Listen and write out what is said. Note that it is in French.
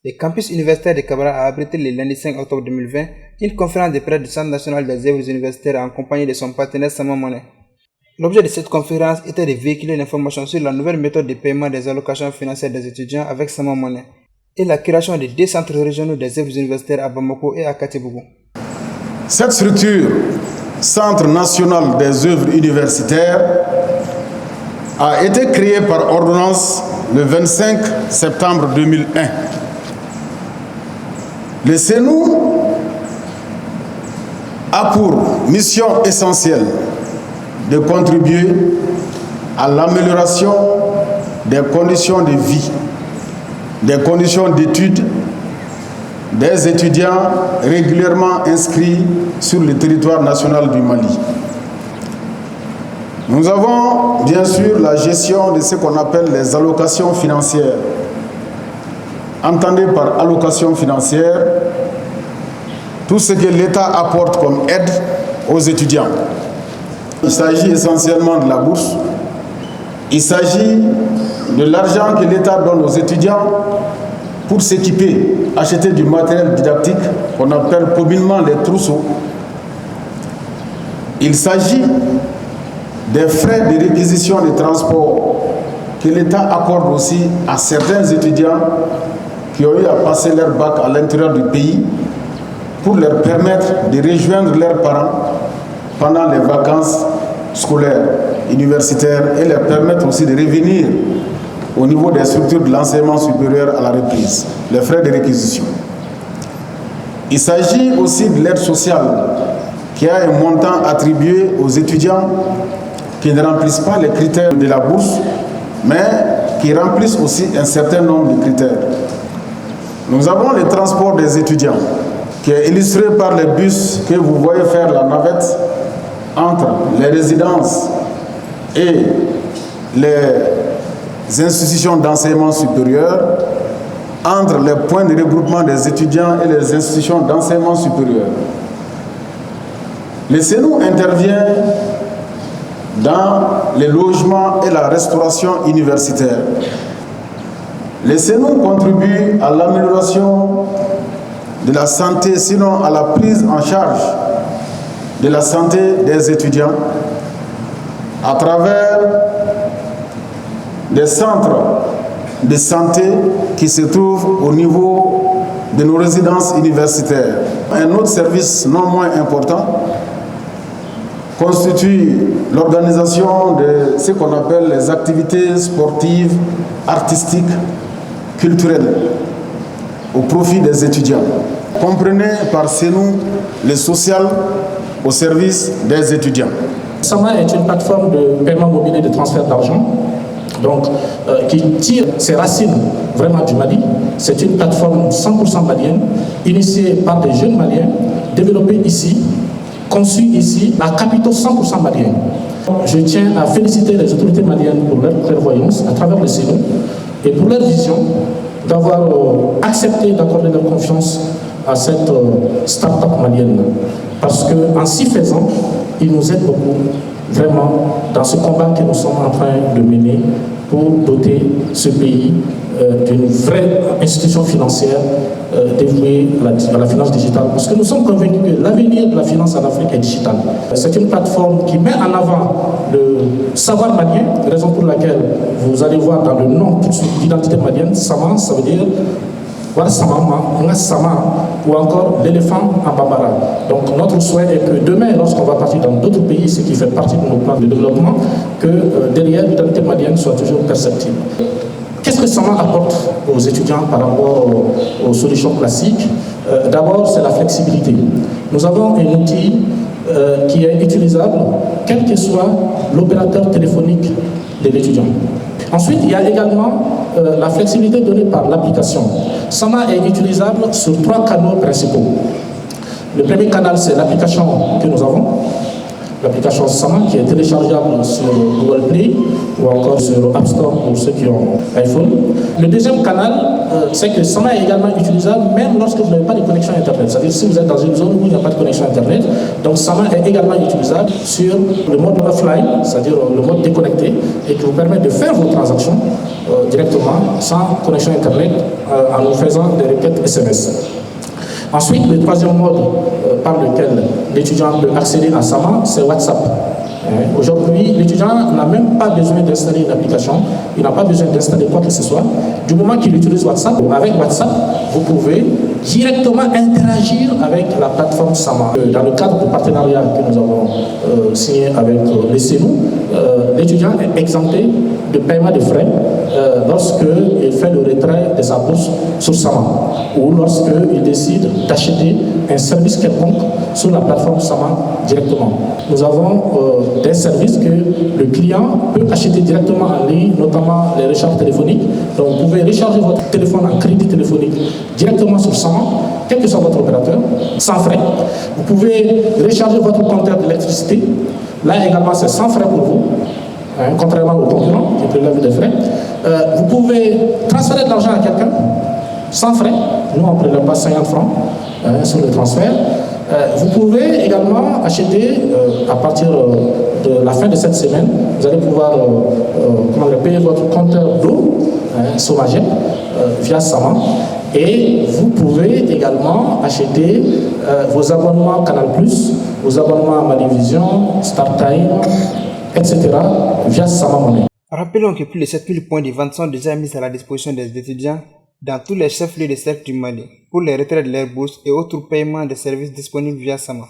Le campus universitaire de Kabala a abrité le lundi 5 octobre 2020 une conférence de presse du Centre national des œuvres universitaires en compagnie de son partenaire Sama Money. L'objet de cette conférence était de véhiculer l'information sur la nouvelle méthode de paiement des allocations financières des étudiants avec Sama Money et la création de 2 centres régionaux des œuvres universitaires à Bamako et à Katibougou. Cette structure, Centre national des œuvres universitaires, a été créée par ordonnance le 25 septembre 2001. Le CNU a pour mission essentielle de contribuer à l'amélioration des conditions de vie, des conditions d'études des étudiants régulièrement inscrits sur le territoire national du Mali. Nous avons bien sûr la gestion de ce qu'on appelle les allocations financières. Entendez par allocation financière tout ce que l'État apporte comme aide aux étudiants. Il s'agit essentiellement de la bourse. Il s'agit de l'argent que l'État donne aux étudiants pour s'équiper, acheter du matériel didactique qu'on appelle communément les trousseaux. Il s'agit des frais de réquisition de transport que l'État accorde aussi à certains étudiants qui ont eu à passer leur bac à l'intérieur du pays pour leur permettre de rejoindre leurs parents pendant les vacances scolaires, universitaires et leur permettre aussi de revenir au niveau des structures de l'enseignement supérieur à la reprise, les frais de réquisition. Il s'agit aussi de l'aide sociale qui a un montant attribué aux étudiants qui ne remplissent pas les critères de la bourse, mais qui remplissent aussi un certain nombre de critères. Nous avons le transport des étudiants, qui est illustré par les bus que vous voyez faire la navette entre les résidences et les institutions d'enseignement supérieur, entre les points de regroupement des étudiants et les institutions d'enseignement supérieur. Le CNU intervient dans les logements et la restauration universitaire. Le CNU contribue à l'amélioration de la santé, sinon à la prise en charge de la santé des étudiants à travers des centres de santé qui se trouvent au niveau de nos résidences universitaires. Un autre service non moins important constitue l'organisation de ce qu'on appelle les activités sportives, artistiques, culturelles au profit des étudiants. Comprenez par CNU le social au service des étudiants. Sama est une plateforme de paiement mobile et de transfert d'argent qui tire ses racines vraiment du Mali. C'est une plateforme 100% malienne, initiée par des jeunes maliens, développée ici, conçue ici, à capitaux 100% maliens. Je tiens à féliciter les autorités maliennes pour leur clairvoyance à travers le CNU et pour leur vision d'avoir accepté d'accorder leur confiance à cette start-up malienne. Parce qu'en s'y faisant, ils nous aident beaucoup, vraiment, dans ce combat que nous sommes en train de mener pour doter ce pays d'une vraie institution financière dévouée à la finance digitale. Parce que nous sommes convaincus que l'avenir de la finance en Afrique est digital. C'est une plateforme qui met en avant le savoir malien, raison pour laquelle vous allez voir dans le nom tout de suite d'identité malienne, Sama, ça veut dire ou encore l'éléphant en Bambara. Donc notre souhait est que demain, lorsqu'on va partir dans d'autres pays, ce qui fait partie de nos plans de développement, que derrière l'identité malienne soit toujours perceptible. Qu'est-ce que Sama apporte aux étudiants par rapport aux solutions classiques? D'abord, c'est la flexibilité. Nous avons un outil qui est utilisable, quel que soit l'opérateur téléphonique de l'étudiant. Ensuite, il y a également la flexibilité donnée par l'application. Sama est utilisable sur 3 canaux principaux. Le premier canal, c'est l'application que nous avons. l'application Sama qui est téléchargeable sur Google Play ou encore sur App Store pour ceux qui ont iPhone. Le deuxième canal, c'est que Sama est également utilisable même lorsque vous n'avez pas de connexion Internet. C'est-à-dire si vous êtes dans une zone où il n'y a pas de connexion Internet, donc Sama est également utilisable sur le mode offline, c'est-à-dire le mode déconnecté, et qui vous permet de faire vos transactions directement sans connexion Internet en nous faisant des requêtes SMS. Ensuite, le troisième mode par lequel l'étudiant peut accéder à Sama, c'est WhatsApp. Aujourd'hui, l'étudiant n'a même pas besoin d'installer une application, il n'a pas besoin d'installer quoi que ce soit. Du moment qu'il utilise WhatsApp, avec WhatsApp, vous pouvez directement interagir avec la plateforme Sama. Dans le cadre du partenariat que nous avons signé avec les CENU, l'étudiant est exempté de paiement de frais lorsqu'il fait le retrait de sa bourse sur Sama ou lorsqu'il décide d'acheter un service quelconque sur la plateforme Sama directement. Nous avons des services que le client peut acheter directement en ligne, notamment les recharges téléphoniques. Donc vous pouvez recharger votre téléphone en crédit téléphonique directement sur Sama, quel que soit votre opérateur, sans frais. Vous pouvez recharger votre compteur d'électricité. Là également, c'est sans frais pour vous, contrairement aux concurrents qui prélèvent des frais. Vous pouvez transférer de l'argent à quelqu'un sans frais. Nous, on ne prélève pas 50 francs sur le transfert. Vous pouvez également acheter, à partir de la fin de cette semaine, vous allez pouvoir payer votre compteur d'eau Somagep via Sama. Et vous pouvez également acheter vos abonnements Canal+, vos abonnements à Malivision, StarTime, etc. via Sama Money. Rappelons que plus de 7000 points de vente sont déjà mis à la disposition des étudiants dans tous les chefs-lieux de cercle du Mali pour les retraits de leurs bourses et autres paiements de services disponibles via Sama.